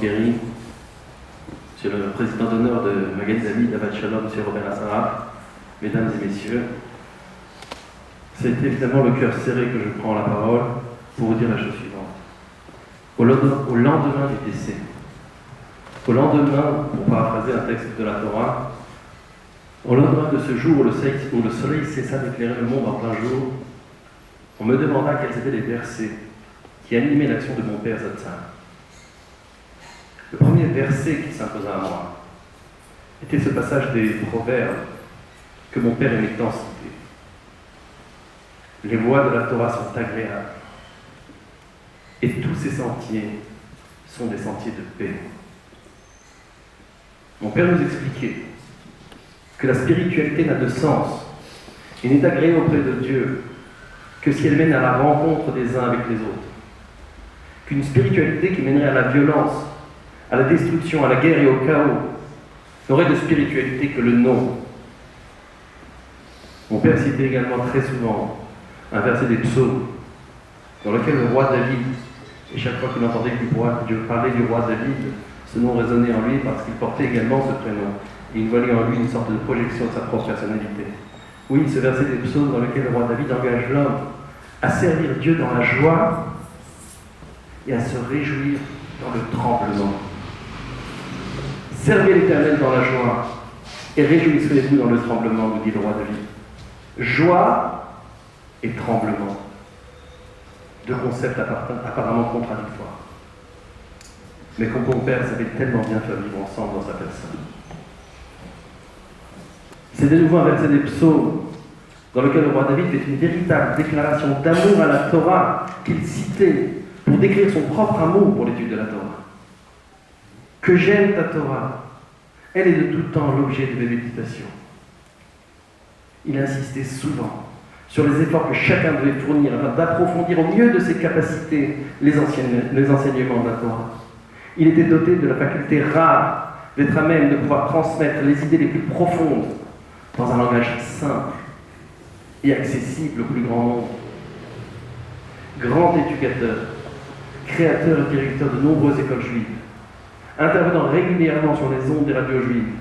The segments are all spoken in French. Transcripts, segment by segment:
Guéry, Monsieur le Président d'honneur de Magali David, Abad Shalom, Monsieur Robert Assara, Mesdames et Messieurs, c'est évidemment le cœur serré que je prends la parole pour vous dire la chose suivante. Au lendemain du décès, au lendemain, pour paraphraser un texte de la Torah, au lendemain de ce jour où le soleil cessa d'éclairer le monde en plein jour, on me demanda quels étaient les versets qui animaient l'action de mon père Zatzal. Le premier verset qui s'imposa à moi était ce passage des Proverbes que mon père aimait tant citer. Les voies de la Torah sont agréables et tous ses sentiers sont des sentiers de paix. Mon père nous expliquait que la spiritualité n'a de sens et n'est agréée auprès de Dieu que si elle mène à la rencontre des uns avec les autres. Qu'une spiritualité qui mènerait à la violence, à la destruction, à la guerre et au chaos n'aurait de spiritualité que le nom. Mon père citait également très souvent un verset des psaumes dans lequel le roi David, et chaque fois qu'il entendait Dieu parler du roi David, ce nom résonnait en lui parce qu'il portait également ce prénom. Et il voyait en lui une sorte de projection de sa propre personnalité. Oui, ce verset des psaumes dans lequel le roi David engage l'homme à servir Dieu dans la joie et à se réjouir dans le tremblement. Servez l'Éternel dans la joie et réjouissez-vous dans le tremblement, nous dit le roi David. Joie et tremblement. Deux concepts apparemment contradictoires. Mais que mon père savait tellement bien faire vivre ensemble dans sa personne. C'est de nouveau un verset des psaumes dans lequel le roi David fait une véritable déclaration d'amour à la Torah qu'il citait pour décrire son propre amour pour l'étude de la Torah. Que j'aime ta Torah, elle est de tout temps l'objet de mes méditations. Il insistait souvent sur les efforts que chacun devait fournir afin d'approfondir au mieux de ses capacités les enseignements de la Torah. Il était doté de la faculté rare d'être à même de pouvoir transmettre les idées les plus profondes dans un langage simple et accessible au plus grand nombre. Grand éducateur, créateur et directeur de nombreuses écoles juives, intervenant régulièrement sur les ondes des radios juives,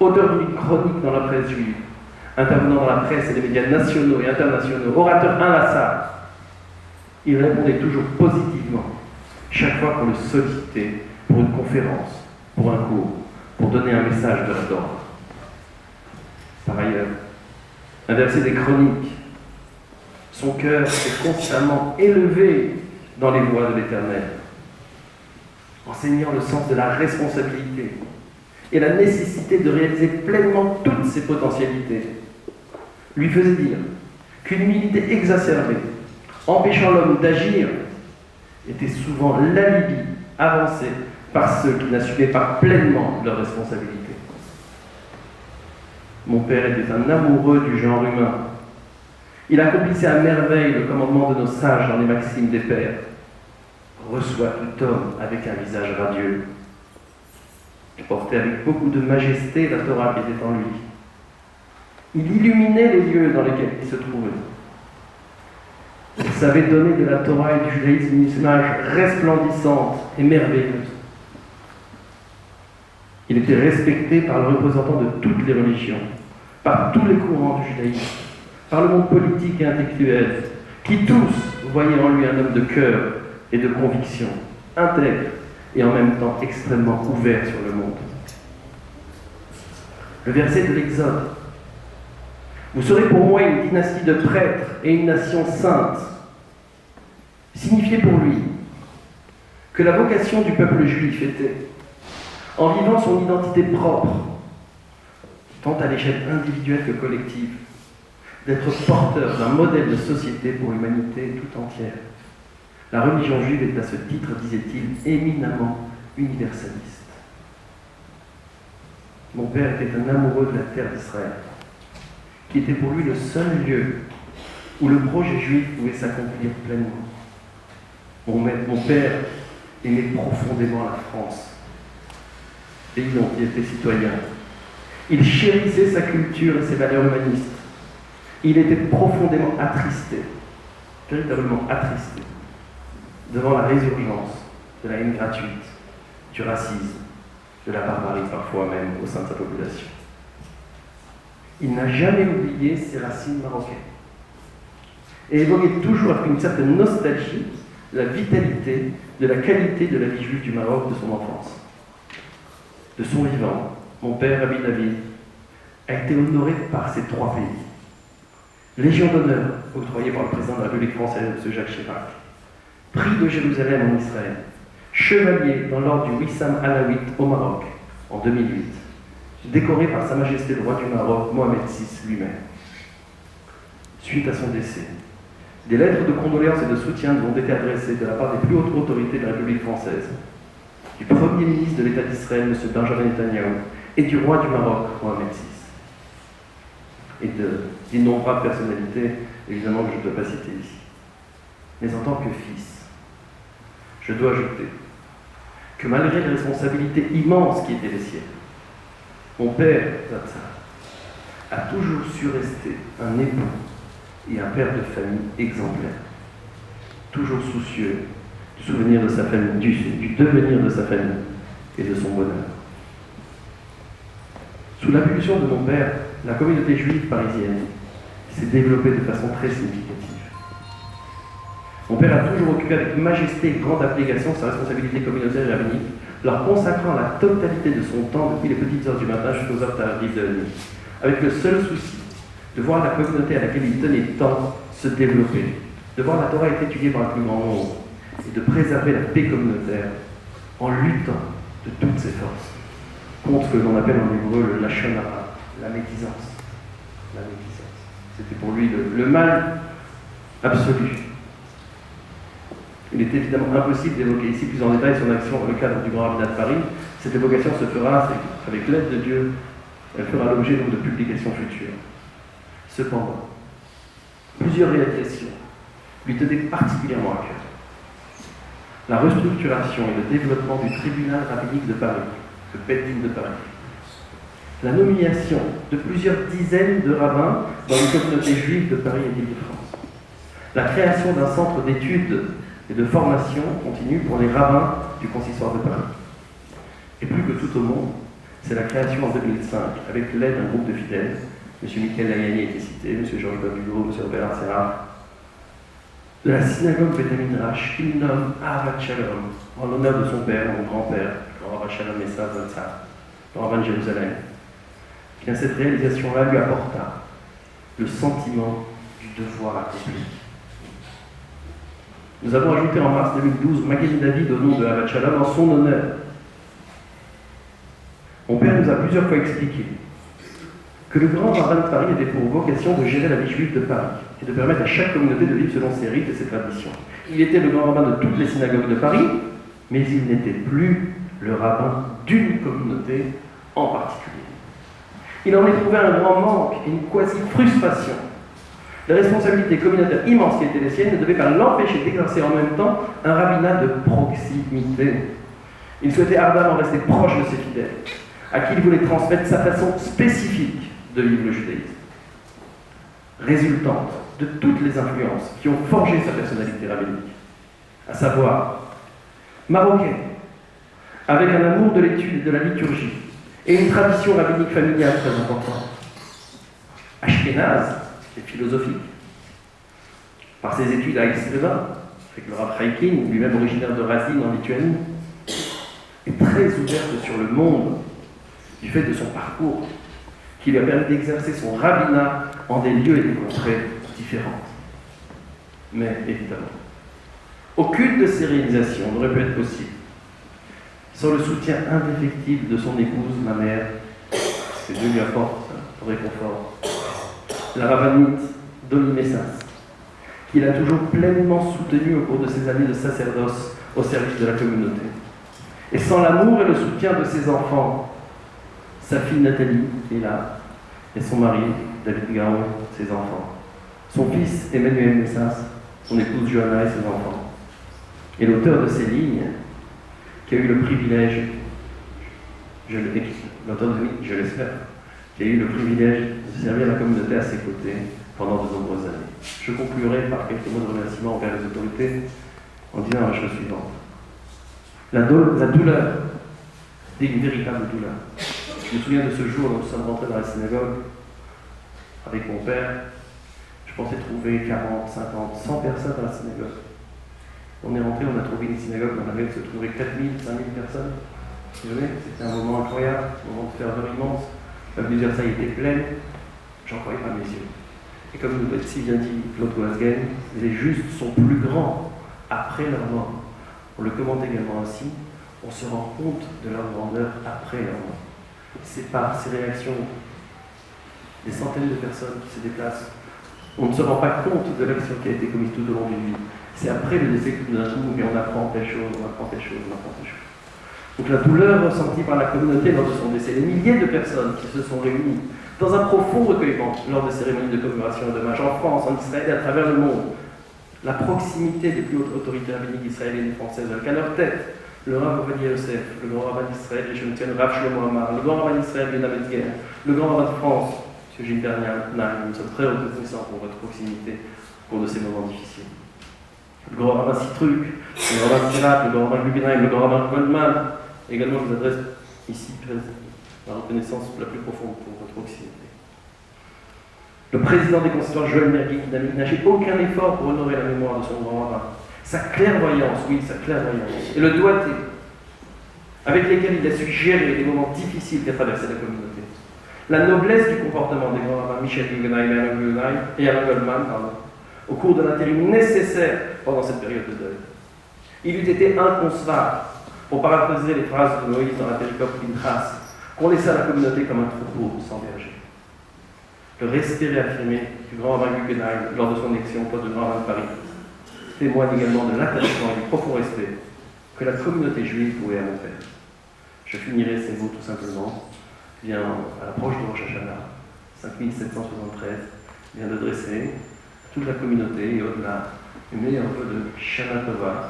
auteur d'une chronique dans la presse juive, intervenant dans la presse et les médias nationaux et internationaux, orateur inlassable, il répondait toujours positivement, chaque fois qu'on le sollicitait pour une conférence, pour un cours, pour donner un message de la Torah. Par ailleurs, un verset des chroniques, son cœur est constamment élevé dans les voies de l'Éternel, enseignant le sens de la responsabilité et la nécessité de réaliser pleinement toutes ses potentialités, lui faisait dire qu'une humilité exacerbée, empêchant l'homme d'agir, était souvent l'alibi avancé par ceux qui n'assumaient pas pleinement leurs responsabilités. Mon père était un amoureux du genre humain. Il accomplissait à merveille le commandement de nos sages dans les maximes des pères. Reçoit tout homme avec un visage radieux. Il portait avec beaucoup de majesté la Torah qui était en lui. Il illuminait les lieux dans lesquels il se trouvait. Il savait donner de la Torah et du judaïsme une image resplendissante et merveilleuse. Il était respecté par le représentant de toutes les religions, par tous les courants du judaïsme, par le monde politique et intellectuel, qui tous voyaient en lui un homme de cœur et de conviction, intègre et en même temps extrêmement ouvert sur le monde. Le verset de l'Exode. Vous serez pour moi une dynastie de prêtres et une nation sainte, signifiait pour lui que la vocation du peuple juif était, en vivant son identité propre, tant à l'échelle individuelle que collective, d'être porteur d'un modèle de société pour l'humanité tout entière. La religion juive est à ce titre, disait-il, éminemment universaliste. Mon père était un amoureux de la terre d'Israël, qui était pour lui le seul lieu où le projet juif pouvait s'accomplir pleinement. Mon père aimait profondément la France, pays dont il était citoyen. Il chérissait sa culture et ses valeurs humanistes. Il était profondément attristé, véritablement attristé, devant la résurgence de la haine gratuite, du racisme, de la barbarie parfois même au sein de sa population. Il n'a jamais oublié ses racines marocaines et évoquait toujours avec une certaine nostalgie la vitalité, de la qualité de la vie juive du Maroc de son enfance. De son vivant, mon père, Rabbi David, a été honoré par ces 3 pays. Légion d'honneur, octroyée par le président de la République française, M. Jacques Chirac. Prix de Jérusalem en Israël. Chevalier dans l'ordre du Wissam Alaouite au Maroc, en 2008. Décoré par Sa Majesté le roi du Maroc, Mohamed VI lui-même. Suite à son décès, des lettres de condoléances et de soutien nous ont été adressées de la part des plus hautes autorités de la République française, du Premier ministre de l'État d'Israël, M. Benjamin Netanyahu, et du roi du Maroc, Mohamed VI, et d'innombrables personnalités, évidemment, que je ne dois pas citer ici. Mais en tant que fils, je dois ajouter que malgré les responsabilités immenses qui étaient les siennes, mon père, Zatzal, a toujours su rester un époux et un père de famille exemplaire, toujours soucieux du souvenir de sa famille, du devenir de sa famille et de son bonheur. Sous l'impulsion de mon père, la communauté juive parisienne s'est développée de façon très significative. Mon père a toujours occupé avec majesté et grande abnégation sa responsabilité communautaire et rabbinique, leur consacrant la totalité de son temps depuis les petites heures du matin jusqu'aux heures tardives de la nuit, avec le seul souci de voir la communauté à laquelle il tenait tant se développer, de voir la Torah être étudiée par un plus grand nombre et de préserver la paix communautaire en luttant de toutes ses forces contre ce que l'on appelle en hébreu le lashon hara, la médisance. La médisance. C'était pour lui le mal absolu. Il est évidemment impossible d'évoquer ici plus en détail son action dans le cadre du Grand Rabbinat de Paris. Cette évocation se fera avec l'aide de Dieu. Elle fera l'objet donc de publications futures. Cependant, plusieurs réalisations lui tenaient particulièrement à cœur. La restructuration et le développement du tribunal rabbinique de Paris, le Beit Din de Paris. La nomination de plusieurs dizaines de rabbins dans les communautés juives de Paris et d'Île-de-France. La création d'un centre d'études et de formation continue pour les rabbins du consistoire de Paris. Et plus que tout au monde, c'est la création en 2005, avec l'aide d'un groupe de fidèles. M. Michael Layani a été cité, M. Jean-Yves Dulo, M. Robert Arsenar, de la synagogue Beth Midrash, qu'il nomme Ahavat Shalom, en l'honneur de son père, mon grand-père, le Rav Shalom Messa Zatzal, le rabbin de Jérusalem. Bien, cette réalisation-là lui apporta le sentiment du devoir accompli. Nous avons ajouté en mars 2012 Magali David au nom de Ahavat Shalom en son honneur. Mon père nous a plusieurs fois expliqué que le grand rabbin de Paris avait pour vocation de gérer la vie juive de Paris et de permettre à chaque communauté de vivre selon ses rites et ses traditions. Il était le grand rabbin de toutes les synagogues de Paris, mais il n'était plus le rabbin d'une communauté en particulier. Il en éprouvait un grand manque et une quasi-frustration. La responsabilité communautaire immense qui était les siennes ne devait pas l'empêcher d'exercer en même temps un rabbinat de proximité. Il souhaitait ardemment rester proche de ses fidèles, à qui il voulait transmettre sa façon spécifique de vivre le judaïsme, résultante de toutes les influences qui ont forgé sa personnalité rabbinique, à savoir marocaine, avec un amour de l'étude et de la liturgie, et une tradition rabbinique familiale très importante, ashkénaze et philosophique, par ses études à Aix-les-Bains, avec le Rav Chaikin, lui-même originaire de Razin en Lituanie, et très ouverte sur le monde, du fait de son parcours, qui lui a permis d'exercer son rabbinat en des lieux et des contrées différentes. Mais évidemment, aucune de ces réalisations n'aurait pu être possible sans le soutien indéfectible de son épouse, ma mère, que Dieu lui apporte au réconfort, la rabbinite Dolly Messas, qu'il a toujours pleinement soutenue au cours de ses années de sacerdoce au service de la communauté. Et sans l'amour et le soutien de ses enfants, sa fille Nathalie est là, et son mari, David Gaon, ses enfants, son fils Emmanuel Messas, son épouse Johanna et ses enfants. Et l'auteur de ces lignes, qui a eu le privilège, l'auteur de lignes, je l'espère, qui a eu le privilège de servir la communauté à ses côtés pendant de nombreuses années. Je conclurai par quelques mots de remerciement envers les autorités en disant la chose suivante. La douleur C'était une véritable douleur. Je me souviens de ce jour où nous sommes rentrés dans la synagogue avec mon père. Je pensais trouver 40, 50, 100 personnes dans la synagogue. On est rentré, on a trouvé une synagogue dans laquelle se trouvaient 4000, 5000 personnes. C'était un moment incroyable, un moment de ferveur immense. La ville de Versailles était pleine, j'en croyais pas mes yeux. Et comme nous l'a si bien dit Claude Goasguen, les justes sont plus grands après leur mort. On le commente également ainsi, on se rend compte de leur grandeur après leur mort. C'est par ces réactions des centaines de personnes qui se déplacent. On ne se rend pas compte de l'action qui a été commise tout au long d'une vie. C'est après le décès que tout d'un coup, on apprend telle chose, on apprend telle chose, on apprend telle chose. Donc la douleur ressentie par la communauté lors de son décès, les milliers de personnes qui se sont réunies dans un profond recueillement lors de cérémonies de commémoration et d'hommage en France, en Israël et à travers le monde, la proximité des plus hautes autorités rabbiniques israéliennes et françaises, avec à leur tête le Rav Ovadia Yosef, le grand rabbin d'Israël, le Rav Shlomo Amar, le grand rabbin d'Israël, Yonah Metzger, le grand rabbin de France, M. Gilles Bernier, nous sommes très reconnaissants pour votre proximité au cours de ces moments difficiles. Le grand rabbin Citruc, le grand rabbin Sirat, le grand rabbin Guggenheim, le grand rabbin Goldman. Également, je vous adresse ici la reconnaissance la plus profonde pour votre proximité. Le président des consistants, Joël Mergui, qui n'a ménagé aucun effort pour honorer la mémoire de son grand rabbin. Sa clairvoyance, oui, sa clairvoyance, et le doigté, avec lesquels il a su gérer les moments difficiles qu'a traversé la communauté. La noblesse du comportement des grands rabbins Michel Guggenheim et Alain Goldman, au cours de l'intérim nécessaire pendant cette période de deuil. Il eût été inconcevable, pour paraphraser les phrases de Moïse dans la péricope Pinchas, qu'on laissait à la communauté comme un troupeau sans berger. Le respect réaffirmé du grand rabbin Guggenheim lors de son élection au poste de grand rabbin de Paris témoigne également de l'attachement et du profond respect que la communauté juive vouait à mon père. Je finirai ces mots tout simplement. Vient à l'approche de Rosh Hashanah, 5773, vient de dresser à toute la communauté et au-delà une meilleure vœu de Shana Tova,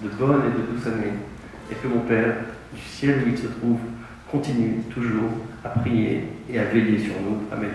de bonne et de douce année, et que mon Père, du ciel où il se trouve, continue toujours à prier et à veiller sur nous. Amen.